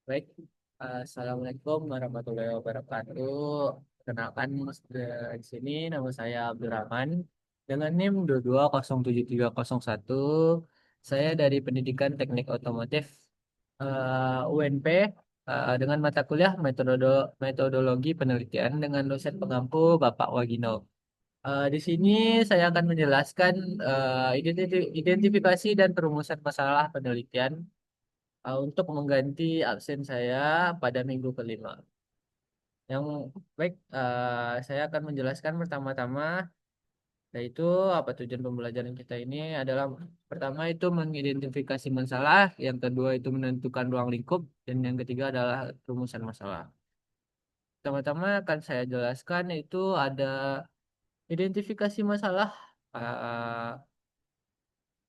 Baik, Assalamualaikum warahmatullahi wabarakatuh. Kenalkan, di sini nama saya Abdurrahman dengan NIM 22073001. Saya dari Pendidikan Teknik Otomotif UNP dengan mata kuliah metodologi penelitian dengan dosen pengampu Bapak Wagino. Di sini saya akan menjelaskan identifikasi dan perumusan masalah penelitian untuk mengganti absen saya pada minggu kelima. Yang baik, saya akan menjelaskan pertama-tama yaitu apa tujuan pembelajaran kita ini adalah pertama itu mengidentifikasi masalah, yang kedua itu menentukan ruang lingkup, dan yang ketiga adalah rumusan masalah. Pertama-tama akan saya jelaskan itu ada identifikasi masalah. eh,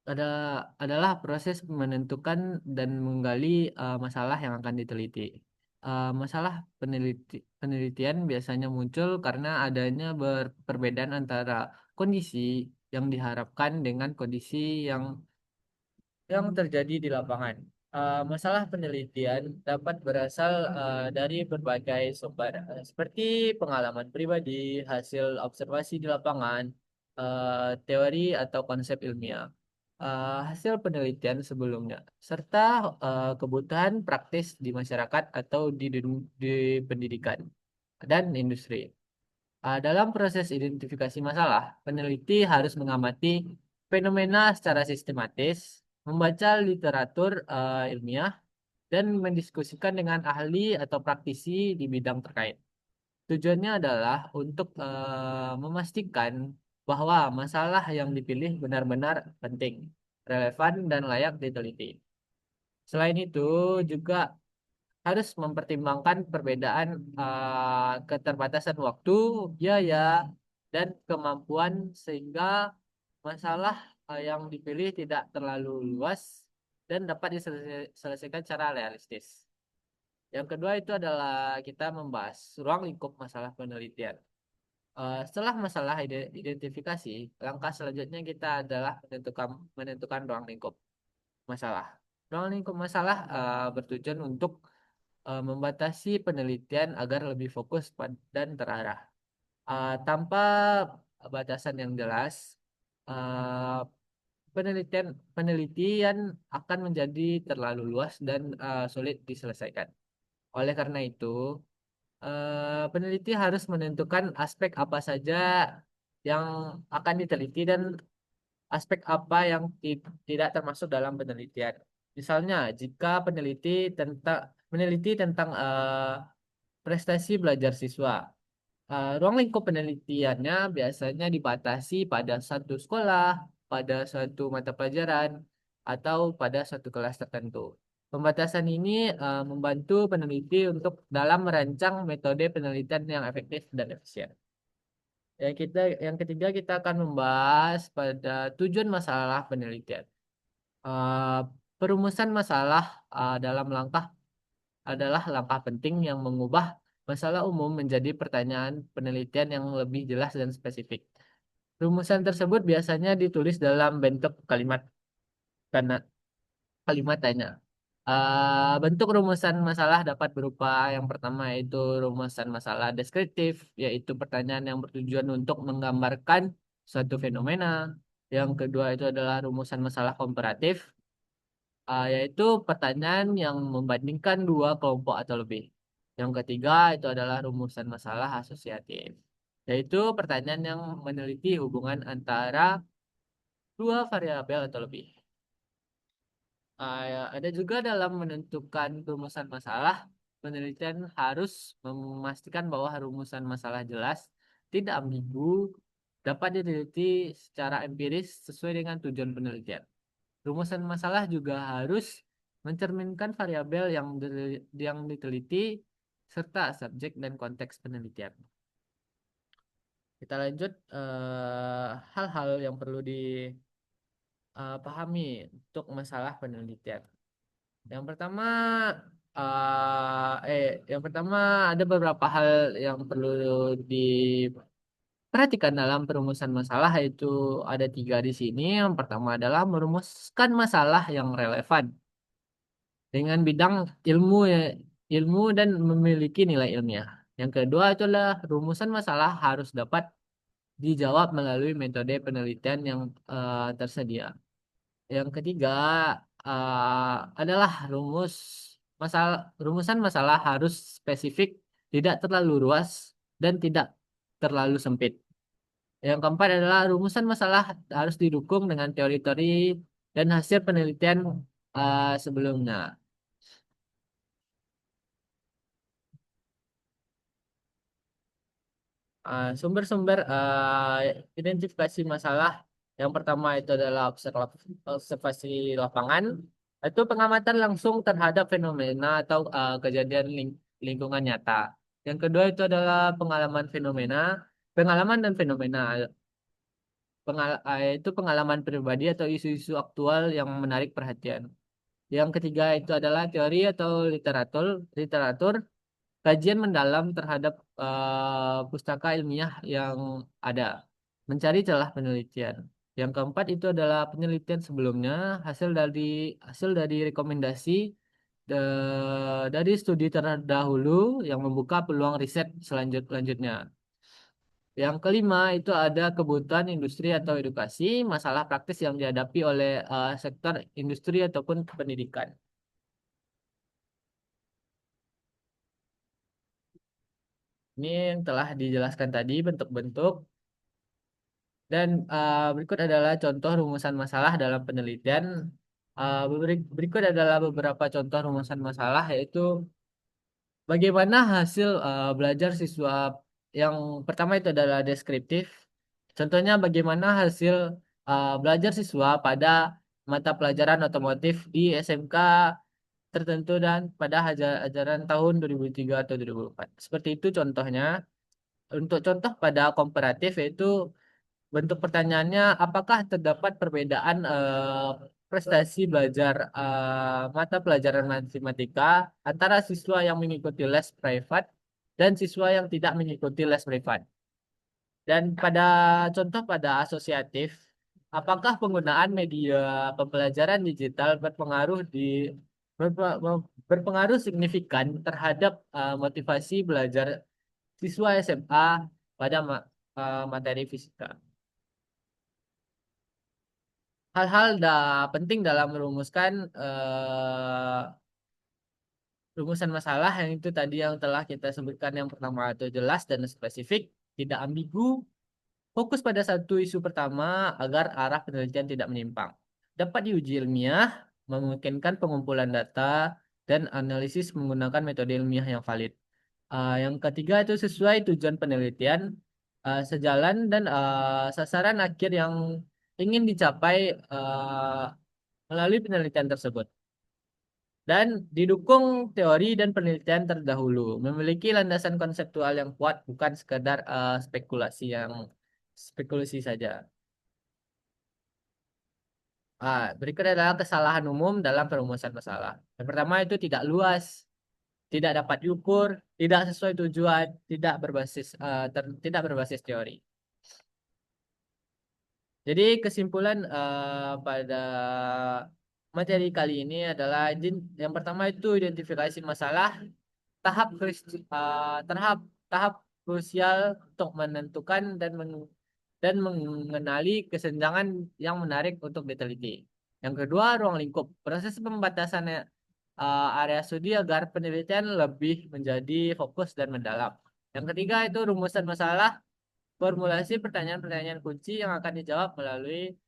ada adalah proses menentukan dan menggali masalah yang akan diteliti. Masalah penelitian biasanya muncul karena adanya perbedaan antara kondisi yang diharapkan dengan kondisi yang terjadi di lapangan. Masalah penelitian dapat berasal dari berbagai sumber, seperti pengalaman pribadi, hasil observasi di lapangan, teori atau konsep ilmiah, hasil penelitian sebelumnya, serta kebutuhan praktis di masyarakat atau di pendidikan dan industri. Dalam proses identifikasi masalah, peneliti harus mengamati fenomena secara sistematis, membaca literatur ilmiah, dan mendiskusikan dengan ahli atau praktisi di bidang terkait. Tujuannya adalah untuk memastikan bahwa masalah yang dipilih benar-benar penting, relevan, dan layak diteliti. Selain itu, juga harus mempertimbangkan perbedaan keterbatasan waktu, biaya, dan kemampuan sehingga masalah yang dipilih tidak terlalu luas dan dapat diselesaikan secara realistis. Yang kedua itu adalah kita membahas ruang lingkup masalah penelitian. Setelah masalah identifikasi, langkah selanjutnya kita adalah menentukan ruang lingkup masalah. Ruang lingkup masalah bertujuan untuk membatasi penelitian agar lebih fokus dan terarah. Tanpa batasan yang jelas, uh, penelitian penelitian akan menjadi terlalu luas dan sulit diselesaikan. Oleh karena itu, peneliti harus menentukan aspek apa saja yang akan diteliti dan aspek apa yang tidak termasuk dalam penelitian. Misalnya, jika meneliti tentang prestasi belajar siswa, ruang lingkup penelitiannya biasanya dibatasi pada satu sekolah, pada suatu mata pelajaran, atau pada suatu kelas tertentu. Pembatasan ini membantu peneliti untuk dalam merancang metode penelitian yang efektif dan efisien. Yang ketiga kita akan membahas pada tujuan masalah penelitian. Eh, Perumusan masalah dalam langkah adalah langkah penting yang mengubah masalah umum menjadi pertanyaan penelitian yang lebih jelas dan spesifik. Rumusan tersebut biasanya ditulis dalam bentuk kalimat karena kalimat tanya. Bentuk rumusan masalah dapat berupa yang pertama yaitu rumusan masalah deskriptif, yaitu pertanyaan yang bertujuan untuk menggambarkan suatu fenomena. Yang kedua itu adalah rumusan masalah komparatif, yaitu pertanyaan yang membandingkan dua kelompok atau lebih. Yang ketiga itu adalah rumusan masalah asosiatif, yaitu pertanyaan yang meneliti hubungan antara dua variabel atau lebih. Ya, ada juga dalam menentukan rumusan masalah, penelitian harus memastikan bahwa rumusan masalah jelas, tidak ambigu, dapat diteliti secara empiris sesuai dengan tujuan penelitian. Rumusan masalah juga harus mencerminkan variabel yang diteliti serta subjek dan konteks penelitian. Kita lanjut hal-hal yang perlu dipahami untuk masalah penelitian. Yang pertama, yang pertama ada beberapa hal yang perlu diperhatikan dalam perumusan masalah, yaitu ada tiga di sini. Yang pertama adalah merumuskan masalah yang relevan dengan bidang ilmu ya, ilmu dan memiliki nilai ilmiah. Yang kedua itu adalah rumusan masalah harus dapat dijawab melalui metode penelitian yang tersedia. Yang ketiga adalah rumusan masalah harus spesifik, tidak terlalu luas dan tidak terlalu sempit. Yang keempat adalah rumusan masalah harus didukung dengan teori-teori dan hasil penelitian sebelumnya. Sumber-sumber identifikasi masalah yang pertama itu adalah observasi lapangan, itu pengamatan langsung terhadap fenomena atau kejadian lingkungan nyata. Yang kedua itu adalah pengalaman dan fenomena. Itu pengalaman pribadi atau isu-isu aktual yang menarik perhatian. Yang ketiga itu adalah teori atau literatur, kajian mendalam terhadap pustaka ilmiah yang ada, mencari celah penelitian. Yang keempat itu adalah penelitian sebelumnya, hasil dari rekomendasi dari studi terdahulu yang membuka peluang riset selanjutnya. Yang kelima itu ada kebutuhan industri atau edukasi, masalah praktis yang dihadapi oleh sektor industri ataupun pendidikan. Ini yang telah dijelaskan tadi bentuk-bentuk. Dan berikut adalah contoh rumusan masalah dalam penelitian. Berikut adalah beberapa contoh rumusan masalah, yaitu bagaimana hasil belajar siswa. Yang pertama itu adalah deskriptif. Contohnya bagaimana hasil belajar siswa pada mata pelajaran otomotif di SMK tertentu dan pada ajaran tahun 2003 atau 2004. Seperti itu contohnya. Untuk contoh pada komparatif yaitu bentuk pertanyaannya, apakah terdapat perbedaan prestasi belajar mata pelajaran matematika antara siswa yang mengikuti les privat dan siswa yang tidak mengikuti les privat? Dan pada contoh pada asosiatif, apakah penggunaan media pembelajaran digital berpengaruh signifikan terhadap motivasi belajar siswa SMA pada materi fisika? Hal-hal penting dalam merumuskan rumusan masalah yang itu tadi yang telah kita sebutkan, yang pertama itu jelas dan spesifik, tidak ambigu, fokus pada satu isu pertama agar arah penelitian tidak menyimpang. Dapat diuji ilmiah, memungkinkan pengumpulan data dan analisis menggunakan metode ilmiah yang valid. Yang ketiga itu sesuai tujuan penelitian, sejalan dan sasaran akhir yang ingin dicapai melalui penelitian tersebut. Dan didukung teori dan penelitian terdahulu, memiliki landasan konseptual yang kuat, bukan sekedar spekulasi saja. Berikut adalah kesalahan umum dalam perumusan masalah. Yang pertama itu tidak luas, tidak dapat diukur, tidak sesuai tujuan, tidak berbasis teori. Jadi kesimpulan pada materi kali ini adalah yang pertama itu identifikasi masalah, tahap tahap krusial untuk menentukan dan mengenali kesenjangan yang menarik untuk diteliti. Yang kedua, ruang lingkup, proses pembatasan area studi agar penelitian lebih menjadi fokus dan mendalam. Yang ketiga itu rumusan masalah, formulasi pertanyaan-pertanyaan kunci yang akan dijawab melalui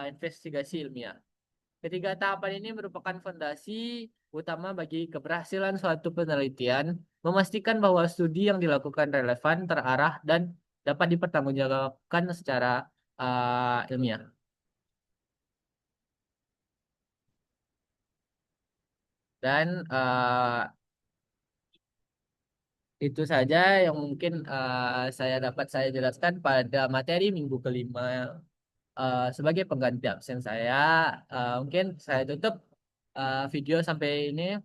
investigasi ilmiah. Ketiga tahapan ini merupakan fondasi utama bagi keberhasilan suatu penelitian, memastikan bahwa studi yang dilakukan relevan, terarah, dan dapat dipertanggungjawabkan secara ilmiah. Dan itu saja yang mungkin saya jelaskan pada materi minggu kelima sebagai pengganti absen saya. Mungkin saya tutup video sampai ini.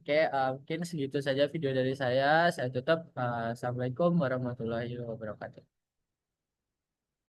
Oke, mungkin segitu saja video dari saya. Saya tutup. Assalamualaikum warahmatullahi wabarakatuh.